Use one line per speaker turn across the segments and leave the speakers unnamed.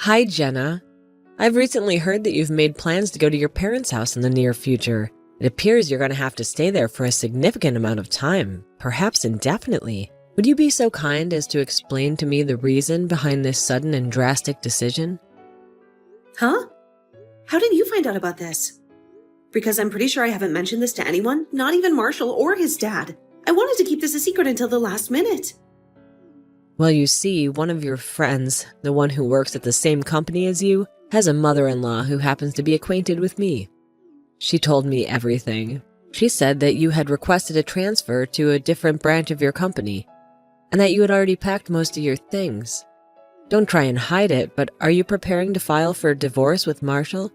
Hi, Jenna. I've recently heard that you've made plans to go to your parents' house in the near future. It appears you're going to have to stay there for a significant amount of time, perhaps indefinitely. Would you be so kind as to explain to me the reason behind this sudden and drastic decision?
Huh? How did you find out about this? Because I'm pretty sure I haven't mentioned this to anyone, not even Marshall or his dad. I wanted to keep this a secret until the last minute.
Well, you see, one of your friends, the one who works at the same company as you, has a mother-in-law who happens to be acquainted with me. She told me everything. She said that you had requested a transfer to a different branch of your company, and that you had already packed most of your things. Don't try and hide it, but are you preparing to file for divorce with Marshall?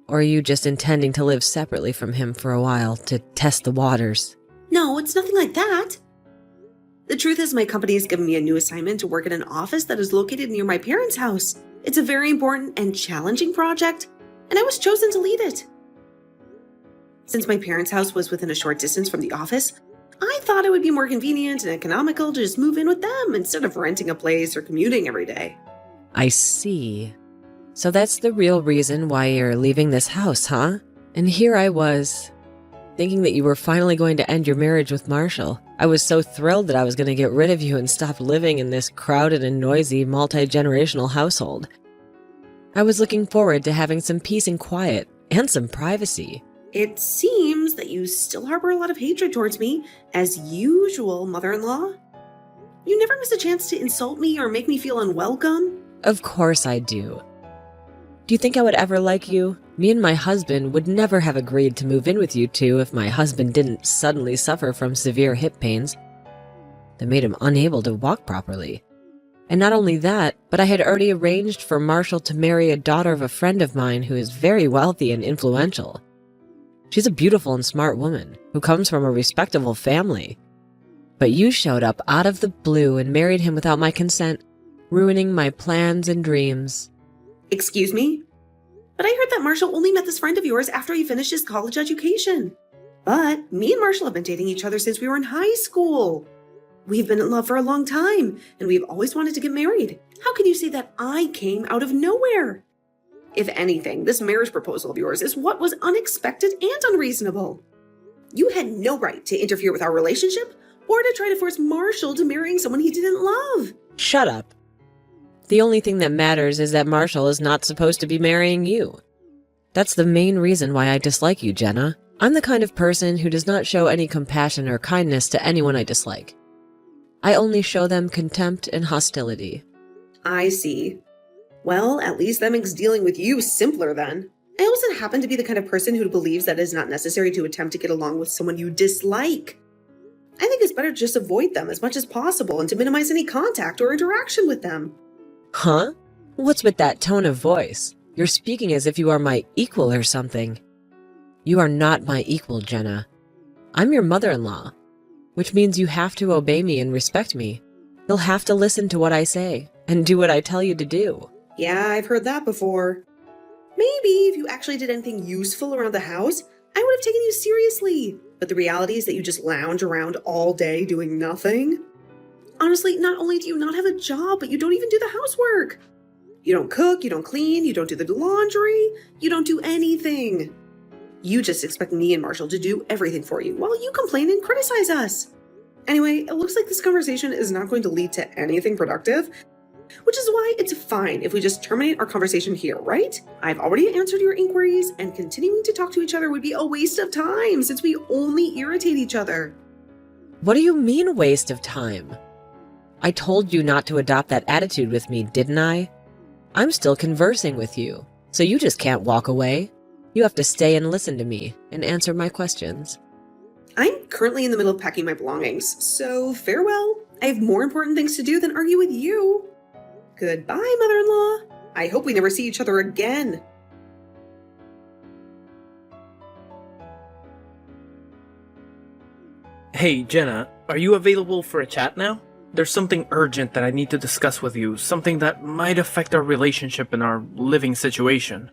Or are you just intending to live separately from him for a while to test the waters?
No, it's nothing like that. The truth is my company has given me a new assignment to work in an office that is located near my parents' house. It's a very important and challenging project, and I was chosen to lead it. Since my parents' house was within a short distance from the office, I thought it would be more convenient and economical to just move in with them instead of renting a place or commuting every day.
I see. So that's the real reason why you're leaving this house, huh? And here I was, thinking that you were finally going to end your marriage with Marshall. I was so thrilled that I was going to get rid of you and stop living in this crowded and noisy multi-generational household. I was looking forward to having some peace and quiet, and some privacy.
It seems that you still harbor a lot of hatred towards me, as usual, mother-in-law. You never miss a chance to insult me or make me feel unwelcome.
Of course I do. Do you think I would ever like you? Me and my husband would never have agreed to move in with you two if my husband didn't suddenly suffer from severe hip pains that made him unable to walk properly. And not only that, but I had already arranged for Marshall to marry a daughter of a friend of mine who is very wealthy and influential. She's a beautiful and smart woman who comes from a respectable family. But you showed up out of the blue and married him without my consent, ruining my plans and dreams.
Excuse me? But I heard that Marshall only met this friend of yours after he finished his college education. But me and Marshall have been dating each other since we were in high school. We've been in love for a long time, and we've always wanted to get married. How can you say that I came out of nowhere? If anything, this marriage proposal of yours is what was unexpected and unreasonable. You had no right to interfere with our relationship or to try to force Marshall to marrying someone he didn't love.
Shut up. The only thing that matters is that Marshall is not supposed to be marrying you. That's the main reason why I dislike you, Jenna. I'm the kind of person who does not show any compassion or kindness to anyone I dislike. I only show them contempt and hostility.
I see. Well, at least that makes dealing with you simpler then. I also happen to be the kind of person who believes that it is not necessary to attempt to get along with someone you dislike. I think it's better to just avoid them as much as possible and to minimize any contact or interaction with them.
Huh? What's with that tone of voice? You're speaking as if you are my equal or something. You are not my equal, Jenna. I'm your mother-in-law, which means you have to obey me and respect me. You'll have to listen to what I say and do what I tell you to do.
Yeah, I've heard that before. Maybe if you actually did anything useful around the house, I would have taken you seriously. But the reality is that you just lounge around all day doing nothing. Honestly, not only do you not have a job, but you don't even do the housework. You don't cook, you don't clean, you don't do the laundry, you don't do anything. You just expect me and Marshall to do everything for you while you complain and criticize us. Anyway, it looks like this conversation is not going to lead to anything productive, which is why it's fine if we just terminate our conversation here, right? I've already answered your inquiries, and continuing to talk to each other would be a waste of time since we only irritate each other.
What do you mean, waste of time? I told you not to adopt that attitude with me, didn't I? I'm still conversing with you, so you just can't walk away. You have to stay and listen to me and answer my questions.
I'm currently in the middle of packing my belongings, so farewell. I have more important things to do than argue with you. Goodbye, mother-in-law. I hope we never see each other again.
Hey, Jenna, are you available for a chat now? There's something urgent that I need to discuss with you, something that might affect our relationship and our living situation.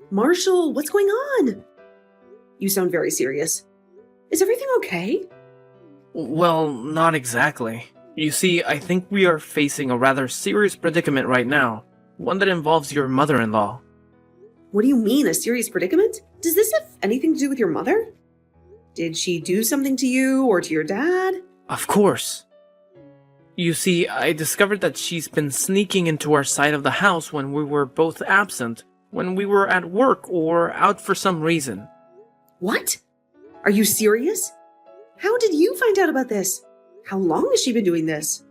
Marshall, what's going on? You sound very serious. Is everything okay?
Well, not exactly. You see, I think we are facing a rather serious predicament right now. one that involves your mother-in-law.
What do you mean, a serious predicament? Does this have anything to do with your mother? Did she do something to you or to your dad?
Of course. You see, I discovered that she's been sneaking into our side of the house when we were both absent, when we were at work or out for some reason.
What? Are you serious? How did you find out about this? How long has she been doing this?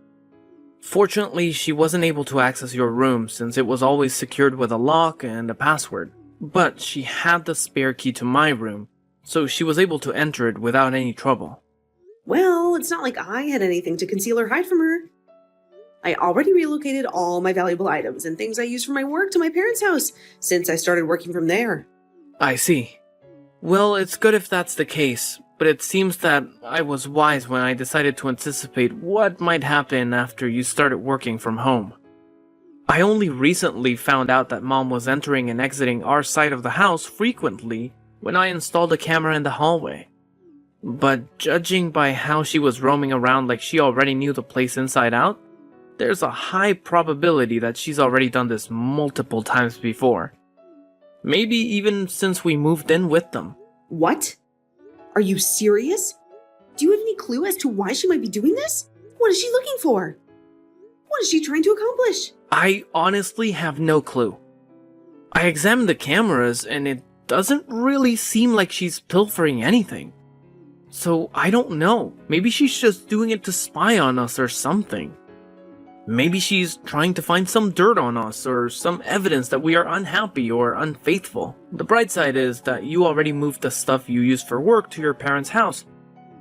Fortunately, she wasn't able to access your room since it was always secured with a lock and a password. But she had the spare key to my room, so she was able to enter it without any trouble.
Well, it's not like I had anything to conceal or hide from her. I already relocated all my valuable items and things I use for my work to my parents' house since I started working from there.
I see. Well, it's good if that's the case, but it seems that I was wise when I decided to anticipate what might happen after you started working from home. I only recently found out that Mom was entering and exiting our side of the house frequently when I installed a camera in the hallway. But judging by how she was roaming around like she already knew the place inside out, there's a high probability that she's already done this multiple times before. Maybe even since we moved in with them.
What? Are you serious? Do you have any clue as to why she might be doing this? What is she looking for? What is she trying to accomplish?
I honestly have no clue. I examined the cameras and it doesn't really seem like she's pilfering anything. So I don't know. Maybe she's just doing it to spy on us or something. Maybe she's trying to find some dirt on us or some evidence that we are unhappy or unfaithful. The bright side is that you already moved the stuff you use for work to your parents' house,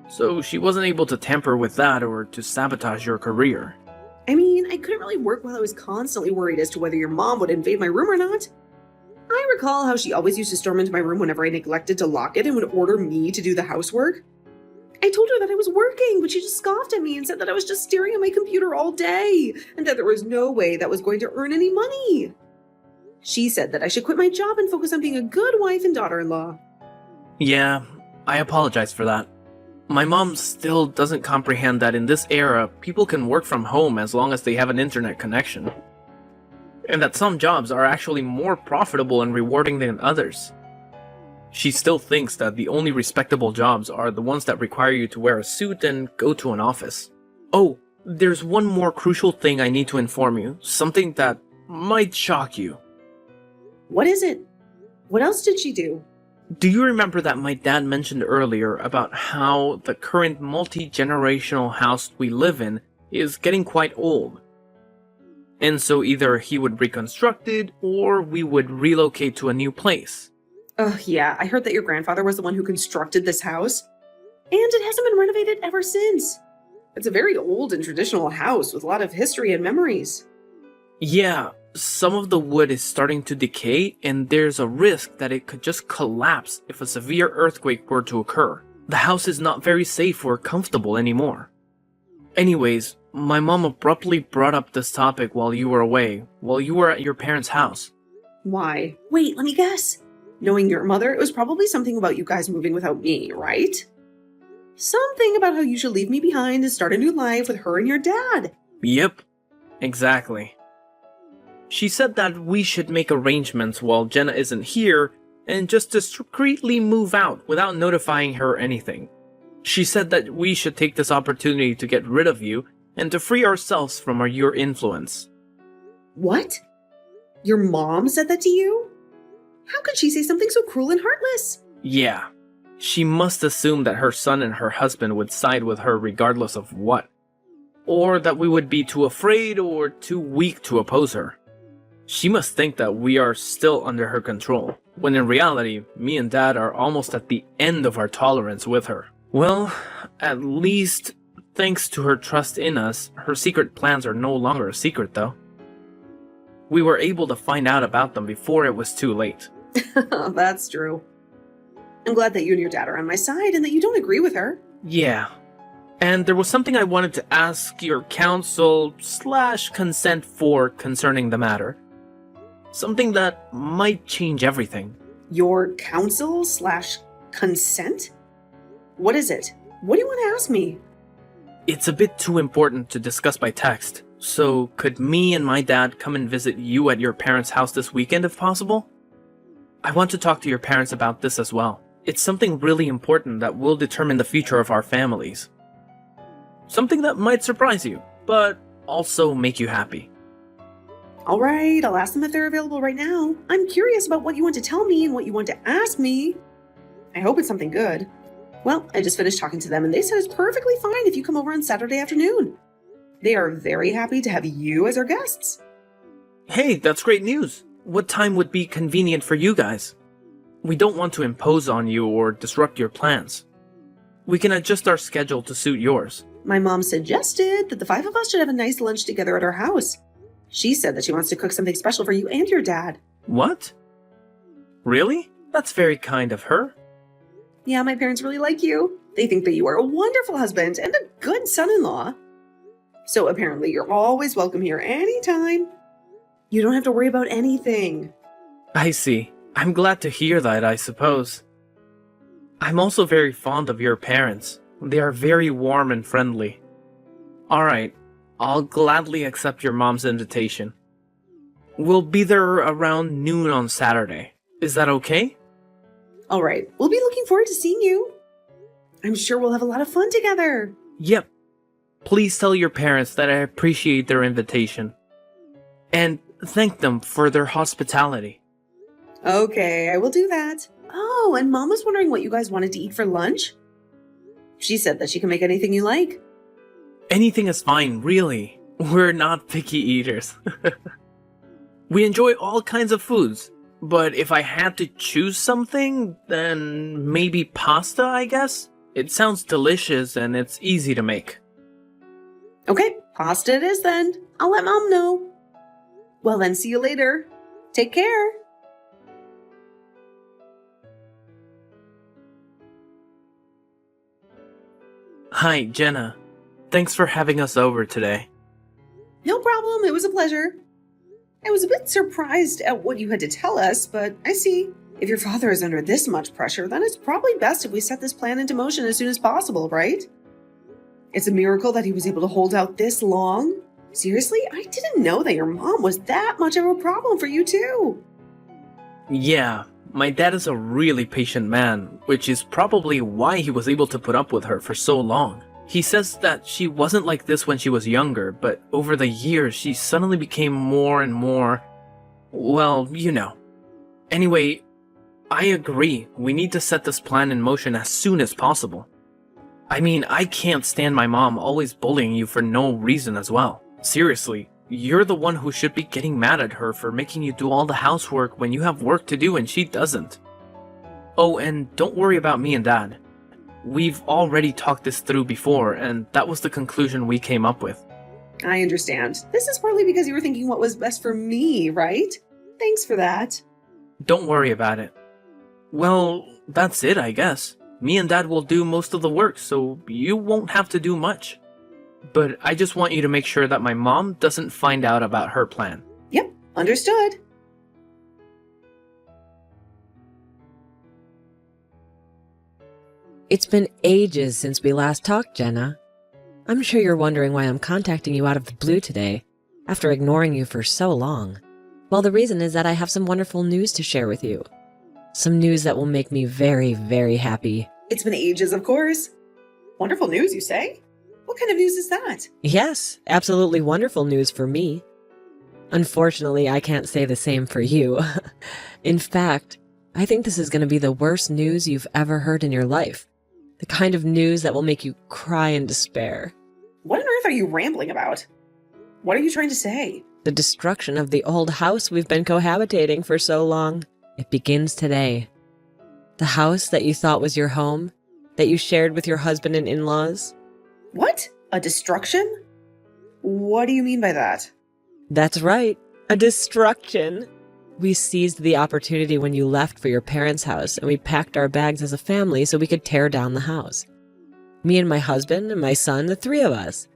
so she wasn't able to tamper with that or to sabotage your career.
I mean, I couldn't really work while I was constantly worried as to whether your mom would invade my room or not. I recall how she always used to storm into my room whenever I neglected to lock it and would order me to do the housework. I told her that I was working, but she just scoffed at me and said that I was just staring at my computer all day and that there was no way that was going to earn any money. She said that I should quit my job and focus on being a good wife and daughter-in-law.
Yeah, I apologize for that. My mom still doesn't comprehend that in this era, people can work from home as long as they have an internet connection. And that some jobs are actually more profitable and rewarding than others. She still thinks that the only respectable jobs are the ones that require you to wear a suit and go to an office. Oh, there's one more crucial thing I need to inform you, something that might shock you.
What is it? What else did she do?
Do you remember that my dad mentioned earlier about how the current multi-generational house we live in is getting quite old? And so either he would reconstruct it or we would relocate to a new place.
Oh, yeah, I heard that your grandfather was the one who constructed this house. And it hasn't been renovated ever since. It's a very old and traditional house with a lot of history and memories.
Yeah, some of the wood is starting to decay and there's a risk that it could just collapse if a severe earthquake were to occur. The house is not very safe or comfortable anymore. Anyways, my mom abruptly brought up this topic while you were away, while you were at your parents' house.
Why? Wait, let me guess. Knowing your mother, it was probably something about you guys moving without me, right? Something about how you should leave me behind and start a new life with her and your dad.
Yep, exactly. She said that we should make arrangements while Jenna isn't here and just discreetly move out without notifying her anything. She said that we should take this opportunity to get rid of you and to free ourselves from your influence.
What? Your mom said that to you? How could she say something so cruel and heartless?
Yeah. She must assume that her son and her husband would side with her regardless of what. Or that we would be too afraid or too weak to oppose her. She must think that we are still under her control, when in reality, me and Dad are almost at the end of our tolerance with her. Well, at least, thanks to her trust in us, her secret plans are no longer a secret though. We were able to find out about them before it was too late.
That's true. I'm glad that you and your dad are on my side and that you don't agree with her.
Yeah. And there was something I wanted to ask your counsel/consent for concerning the matter. Something that might change everything.
Your counsel/consent? What is it? What do you want to ask me?
It's a bit too important to discuss by text, So, could me and my dad come and visit you at your parents' house this weekend if possible? I want to talk to your parents about this as well. It's something really important that will determine the future of our families. Something that might surprise you, but also make you happy.
All right, I'll ask them if they're available right now. I'm curious about what you want to tell me and what you want to ask me. I hope it's something good. Well, I just finished talking to them and they said it's perfectly fine if you come over on Saturday afternoon. They are very happy to have you as our guests.
Hey, that's great news. What time would be convenient for you guys? We don't want to impose on you or disrupt your plans. We can adjust our schedule to suit yours.
My mom suggested that the 5 of us should have a nice lunch together at our house. She said that she wants to cook something special for you and your dad.
What? Really? That's very kind of her.
Yeah, my parents really like you. They think that you are a wonderful husband and a good son-in-law. So apparently you're always welcome here anytime. You don't have to worry about anything.
I see. I'm glad to hear that, I suppose. I'm also very fond of your parents. They are very warm and friendly. Alright, I'll gladly accept your mom's invitation. We'll be there around noon on Saturday. Is that okay?
All right, we'll be looking forward to seeing you. I'm sure we'll have a lot of fun together.
Yep. Please tell your parents that I appreciate their invitation. And thank them for their hospitality.
Okay, I will do that. Oh, and Mom was wondering what you guys wanted to eat for lunch. She said that she can make anything you like.
Anything is fine, really. We're not picky eaters. We enjoy all kinds of foods, but if I had to choose something, then maybe pasta, I guess? It sounds delicious and it's easy to make.
Okay, pasta it is then. I'll let Mom know. Well then, see you later. Take care.
Hi, Jenna. Thanks for having us over today.
No problem, it was a pleasure. I was a bit surprised at what you had to tell us, but I see. If your father is under this much pressure, then it's probably best if we set this plan into motion as soon as possible, right? It's a miracle that he was able to hold out this long. Seriously, I didn't know that your mom was that much of a problem for you too.
Yeah, my dad is a really patient man, which is probably why he was able to put up with her for so long. He says that she wasn't like this when she was younger, but over the years she suddenly became more and more, well, you know. Anyway, I agree, we need to set this plan in motion as soon as possible. I mean, I can't stand my mom always bullying you for no reason as well. Seriously, you're the one who should be getting mad at her for making you do all the housework when you have work to do and she doesn't. Oh, and don't worry about me and Dad. We've already talked this through before, and that was the conclusion we came up with.
I understand. This is partly because you were thinking what was best for me, right? Thanks for that.
Don't worry about it. Well, that's it, I guess. Me and Dad will do most of the work, so you won't have to do much. But I just want you to make sure that my mom doesn't find out about her plan.
Yep, understood.
It's been ages since we last talked, Jenna. I'm sure you're wondering why I'm contacting you out of the blue today, after ignoring you for so long. Well, the reason is that I have some wonderful news to share with you. Some news that will make me very, very happy.
It's been ages, of course. Wonderful news, you say? What kind of news is that?
Yes, absolutely wonderful news for me. Unfortunately, I can't say the same for you. In fact, I think this is going to be the worst news you've ever heard in your life. The kind of news that will make you cry in despair.
What on earth are you rambling about? What are you trying to say?
The destruction of the old house we've been cohabitating for so long. It begins today. The house that you thought was your home, that you shared with your husband and in-laws.
What? A destruction? What do you mean by that?
That's right, a destruction. We seized the opportunity when you left for your parents' house, and we packed our bags as a family so we could tear down the house. Me and my husband and my son, the 3 of us.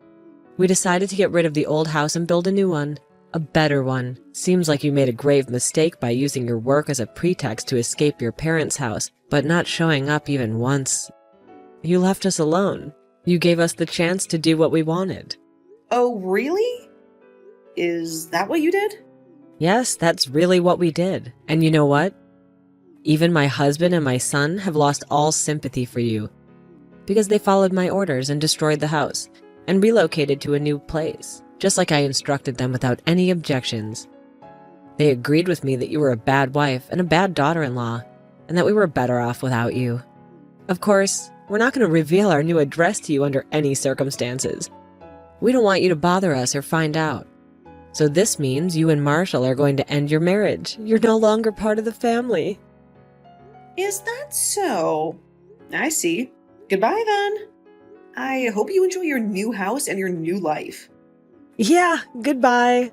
We decided to get rid of the old house and build a new one. A better one. Seems like you made a grave mistake by using your work as a pretext to escape your parents' house, but not showing up even once. You left us alone. You gave us the chance to do what we wanted.
Oh, really? Is that what you did?
Yes, that's really what we did. And you know what? Even my husband and my son have lost all sympathy for you because they followed my orders and destroyed the house and relocated to a new place, just like I instructed them without any objections. They agreed with me that you were a bad wife and a bad daughter-in-law, and that we were better off without you. Of course, we're not going to reveal our new address to you under any circumstances. We don't want you to bother us or find out. So this means you and Marshall are going to end your marriage. You're no longer part of the family.
Is that so? I see. Goodbye then. I hope you enjoy your new house and your new life.
Yeah, goodbye.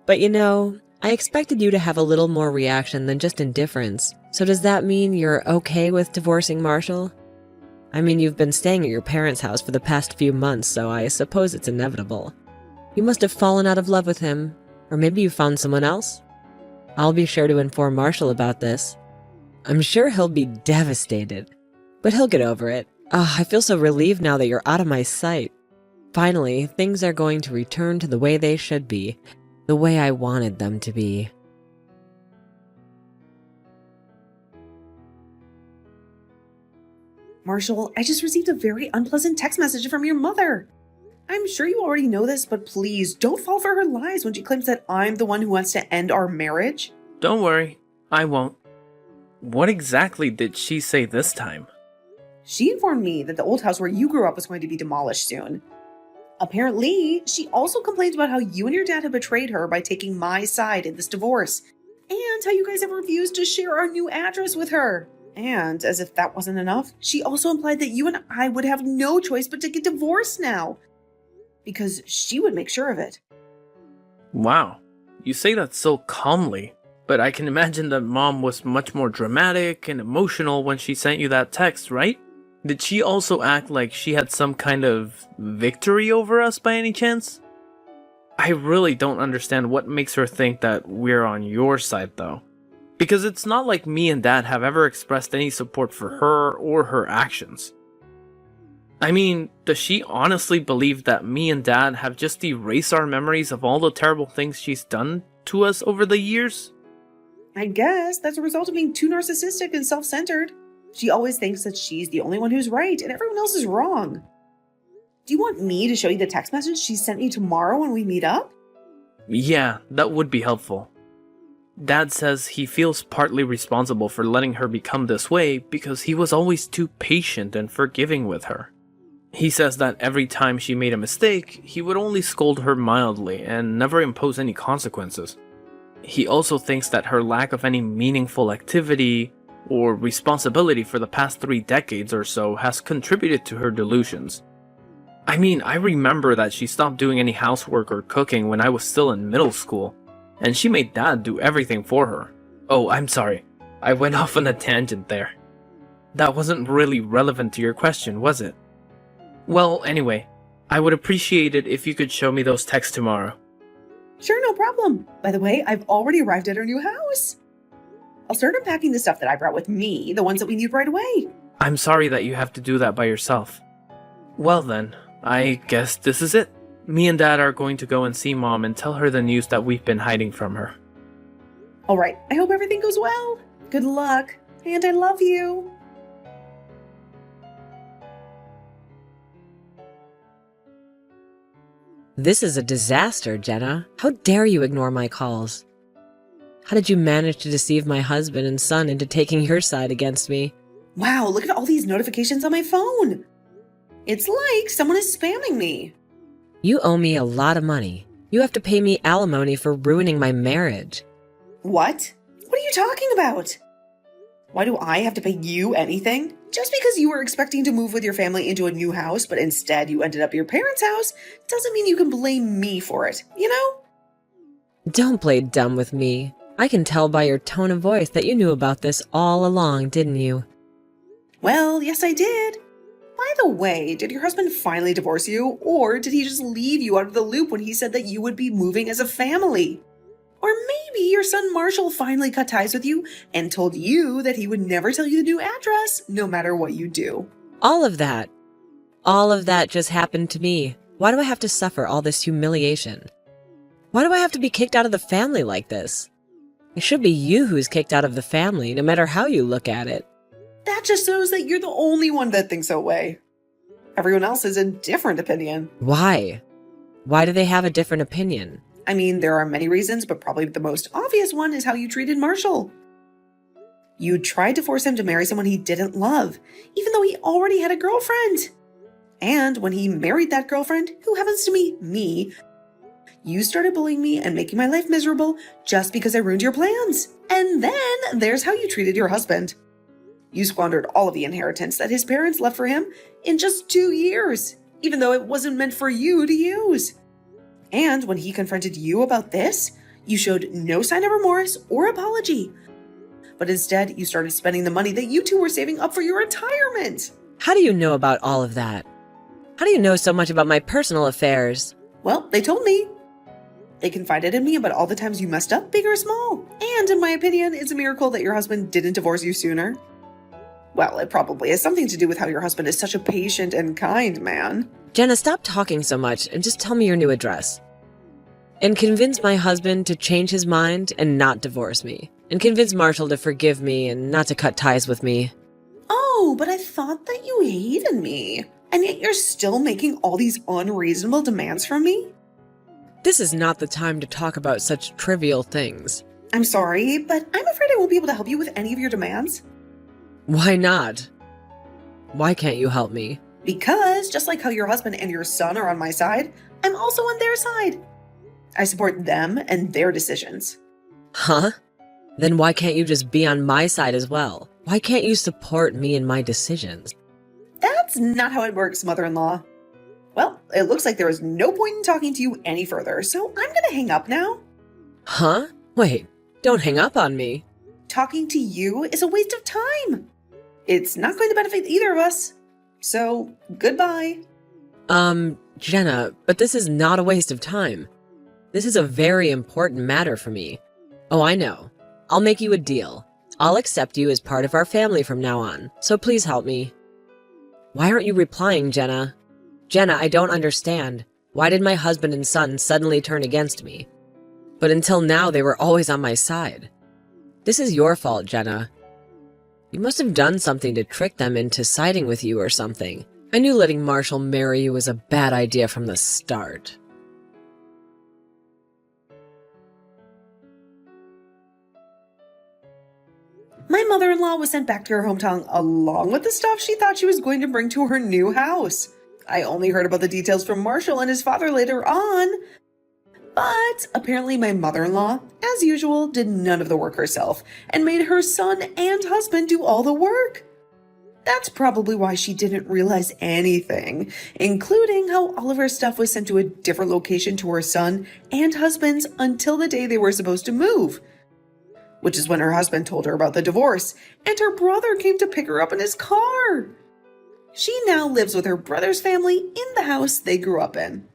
But you know, I expected you to have a little more reaction than just indifference. So does that mean you're okay with divorcing Marshall? I mean, you've been staying at your parents' house for the past few months, so I suppose it's inevitable. You must have fallen out of love with him, or maybe you found someone else. I'll be sure to inform Marshall about this. I'm sure he'll be devastated, but he'll get over it. I feel so relieved now that you're out of my sight. Finally, things are going to return to the way they should be, the way I wanted them to be.
Marshall, I just received a very unpleasant text message from your mother. I'm sure you already know this, but please don't fall for her lies when she claims that I'm the one who wants to end our marriage.
Don't worry, I won't. What exactly did she say this time?
She informed me that the old house where you grew up was going to be demolished soon. Apparently, she also complains about how you and your dad have betrayed her by taking my side in this divorce, and how you guys have refused to share our new address with her. And, as if that wasn't enough, she also implied that you and I would have no choice but to get divorced now, because she would make sure of it.
Wow, you say that so calmly, but I can imagine that Mom was much more dramatic and emotional when she sent you that text, right? Did she also act like she had some kind of victory over us by any chance? I really don't understand what makes her think that we're on your side though. Because it's not like me and Dad have ever expressed any support for her or her actions. I mean, does she honestly believe that me and Dad have just erased our memories of all the terrible things she's done to us over the years?
I guess that's a result of being too narcissistic and self-centered. She always thinks that she's the only one who's right and everyone else is wrong. Do you want me to show you the text message she sent you tomorrow when we meet up?
Yeah, that would be helpful. Dad says he feels partly responsible for letting her become this way because he was always too patient and forgiving with her. He says that every time she made a mistake, he would only scold her mildly and never impose any consequences. He also thinks that her lack of any meaningful activity or responsibility for the past 3 decades or so has contributed to her delusions. I mean, I remember that she stopped doing any housework or cooking when I was still in middle school, and she made Dad do everything for her. Oh, I'm sorry. I went off on a tangent there. That wasn't really relevant to your question, was it? Well, anyway, I would appreciate it if you could show me those texts tomorrow.
Sure, no problem. By the way, I've already arrived at our new house. I'll start unpacking the stuff that I brought with me, the ones that we need right away.
I'm sorry that you have to do that by yourself. Well then, I guess this is it. Me and Dad are going to go and see Mom and tell her the news that we've been hiding from her.
All right, I hope everything goes well. Good luck, and I love you.
This is a disaster, Jenna. How dare you ignore my calls? How did you manage to deceive my husband and son into taking your side against me?
Wow, look at all these notifications on my phone. It's like someone is spamming me.
You owe me a lot of money. You have to pay me alimony for ruining my marriage.
What? What are you talking about? Why do I have to pay you anything? Just because you were expecting to move with your family into a new house, but instead you ended up at your parents' house, doesn't mean you can blame me for it, you know?
Don't play dumb with me. I can tell by your tone of voice that you knew about this all along, didn't you?
Well, yes, I did. By the way, did your husband finally divorce you, or did he just leave you out of the loop when he said that you would be moving as a family? Or maybe your son Marshall finally cut ties with you and told you that he would never tell you the new address, no matter what you do.
All of that just happened to me. Why do I have to suffer all this humiliation? Why do I have to be kicked out of the family like this? It should be you who's kicked out of the family, no matter how you look at it.
That just shows that you're the only one that thinks that way. Everyone else has a different opinion.
Why? Why do they have a different opinion?
I mean, there are many reasons, but probably the most obvious one is how you treated Marshall. You tried to force him to marry someone he didn't love, even though he already had a girlfriend. And when he married that girlfriend, who happens to be me, you started bullying me and making my life miserable just because I ruined your plans. And then there's how you treated your husband. You squandered all of the inheritance that his parents left for him in just 2 years, even though it wasn't meant for you to use. And when he confronted you about this, you showed no sign of remorse or apology. But instead, you started spending the money that you two were saving up for your retirement.
How do you know about all of that? How do you know so much about my personal affairs?
Well, they told me. They confided in me about all the times you messed up, big or small. And in my opinion, it's a miracle that your husband didn't divorce you sooner. Well, it probably has something to do with how your husband is such a patient and kind man.
Jenna, stop talking so much and just tell me your new address. And convince my husband to change his mind and not divorce me. And convince Marshall to forgive me and not to cut ties with me.
Oh, but I thought that you hated me. And yet you're still making all these unreasonable demands from me?
This is not the time to talk about such trivial things.
I'm sorry, but I'm afraid I won't be able to help you with any of your demands.
Why not? Why can't you help me?
Because, just like how your husband and your son are on my side, I'm also on their side. I support them and their decisions.
Huh? Then why can't you just be on my side as well? Why can't you support me in my decisions?
That's not how it works, mother-in-law. Well, it looks like there is no point in talking to you any further, so I'm gonna hang up now.
Huh? Wait, don't hang up on me.
Talking to you is a waste of time. It's not going to benefit either of us. So, goodbye.
Jenna, but this is not a waste of time. This is a very important matter for me. Oh, I know. I'll make you a deal. I'll accept you as part of our family from now on, so please help me. Why aren't you replying, Jenna? Jenna, I don't understand. Why did my husband and son suddenly turn against me? But until now, they were always on my side. This is your fault, Jenna. You must have done something to trick them into siding with you or something. I knew letting Marshall marry you was a bad idea from the start.
My mother-in-law was sent back to her hometown along with the stuff she thought she was going to bring to her new house. I only heard about the details from Marshall and his father later on. But apparently my mother-in-law, as usual, did none of the work herself and made her son and husband do all the work. That's probably why she didn't realize anything, including how all of her stuff was sent to a different location to her son and husband's until the day they were supposed to move. Which is when her husband told her about the divorce, and her brother came to pick her up in his car. She now lives with her brother's family in the house they grew up in.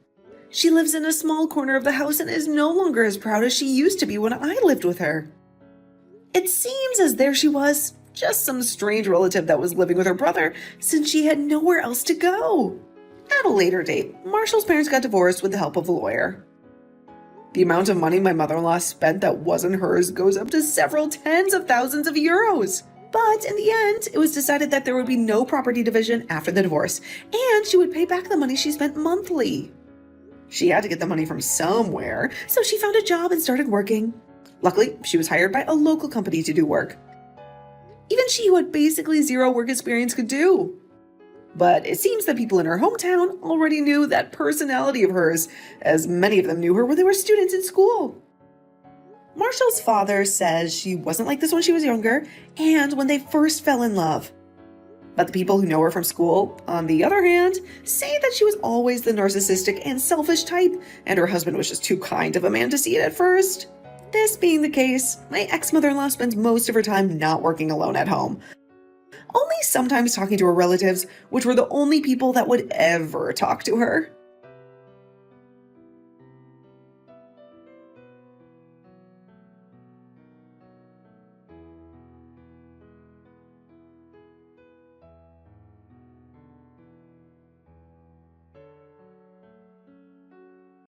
She lives in a small corner of the house and is no longer as proud as she used to be when I lived with her. It seems as there she was, just some strange relative that was living with her brother since she had nowhere else to go. At a later date, Marshall's parents got divorced with the help of a lawyer. The amount of money my mother-in-law spent that wasn't hers goes up to several tens of thousands of euros. But in the end, it was decided that there would be no property division after the divorce, and she would pay back the money she spent monthly. She had to get the money from somewhere, so she found a job and started working. Luckily, she was hired by a local company to do work. Even she, who had basically zero work experience, could do. But it seems that people in her hometown already knew that personality of hers, as many of them knew her when they were students in school. Marshall's father says she wasn't like this when she was younger and when they first fell in love. But the people who know her from school, on the other hand, say that she was always the narcissistic and selfish type, and her husband was just too kind of a man to see it at first. This being the case, my ex-mother-in-law spends most of her time not working alone at home, only sometimes talking to her relatives, which were the only people that would ever talk to her.